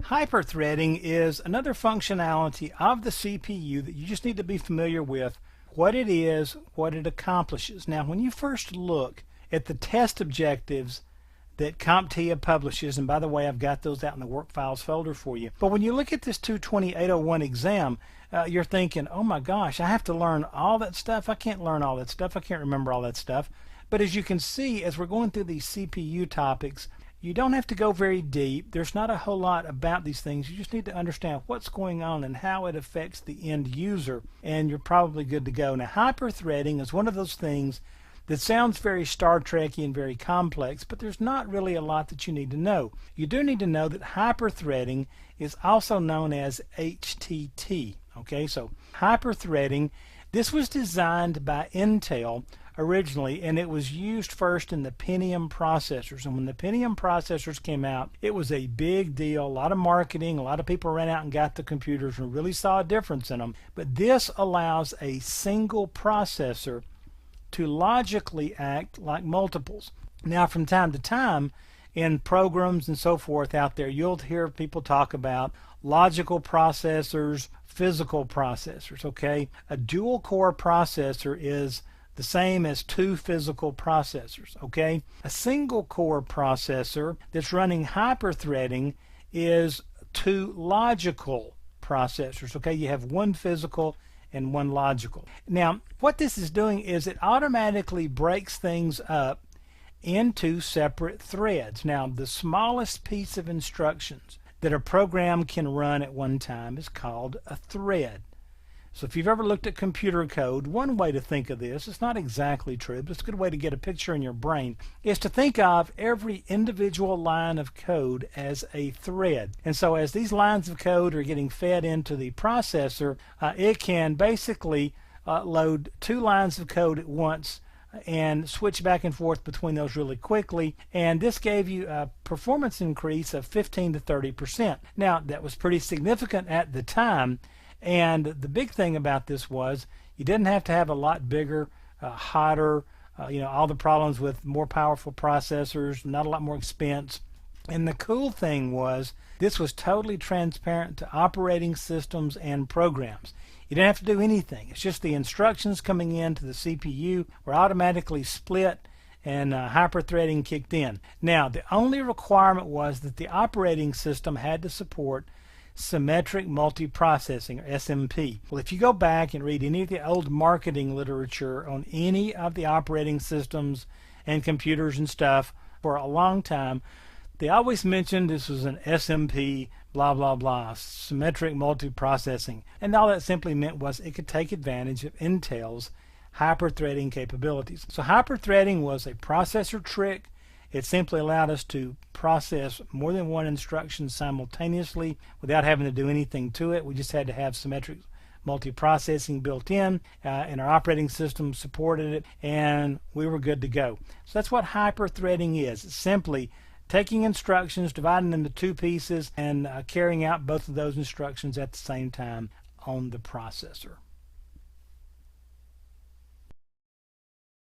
Hyperthreading is another functionality of the CPU that you just need to be familiar with what it is, what it accomplishes. Now, when you first look at the test objectives that CompTIA publishes, and by the way, I've got those out in the work files folder for you. But when you look at this 220-801 exam, you're thinking, oh my gosh, I have to learn all that stuff. I can't learn all that stuff. I can't remember all that stuff. But as you can see, as we're going through these CPU topics, you don't have to go very deep. There's not a whole lot about these things. You just need to understand what's going on and how it affects the end user, and you're probably good to go. Now, hyperthreading is one of those things that sounds very Star Trek-y and very complex, but there's not really a lot that you need to know. You do need to know that hyperthreading is also known as HTT. Okay, so hyperthreading, this was designed by Intel originally, and it was used first in the Pentium processors. And when the Pentium processors came out, it was a big deal. A lot of marketing, a lot of people ran out and got the computers and really saw a difference in them. But this allows a single processor to logically act like multiples. Now, from time to time in programs and so forth out there, you'll hear people talk about logical processors, physical processors. Okay, a dual core processor is the same as two physical processors. Okay, a single core processor that's running hyperthreading is two logical processors. Okay, you have one physical and one logical. Now, what this is doing is it automatically breaks things up into separate threads. Now, the smallest piece of instructions that a program can run at one time is called a thread. So if you've ever looked at computer code, one way to think of this, it's not exactly true, but it's a good way to get a picture in your brain, is to think of every individual line of code as a thread. And so as these lines of code are getting fed into the processor, it can basically load two lines of code at once and switch back and forth between those really quickly, and this gave you a performance increase of 15 to 30%. Now, that was pretty significant at the time. And the big thing about this was you didn't have to have a lot bigger, hotter, all the problems with more powerful processors, not a lot more expense. And the cool thing was this was totally transparent to operating systems and programs. You didn't have to do anything. It's just the instructions coming into the CPU were automatically split, and hyperthreading kicked in. Now, the only requirement was that the operating system had to support symmetric multiprocessing, or SMP. Well, if you go back and read any of the old marketing literature on any of the operating systems and computers and stuff for a long time, they always mentioned this was an SMP, blah, blah, blah, symmetric multiprocessing. And all that simply meant was it could take advantage of Intel's hyperthreading capabilities. So hyperthreading was a processor trick. It simply allowed us to process more than one instruction simultaneously without having to do anything to it. We just had to have symmetric multiprocessing built in, and our operating system supported it, and we were good to go. So that's what hyperthreading is. It's simply taking instructions, dividing them into two pieces, and carrying out both of those instructions at the same time on the processor.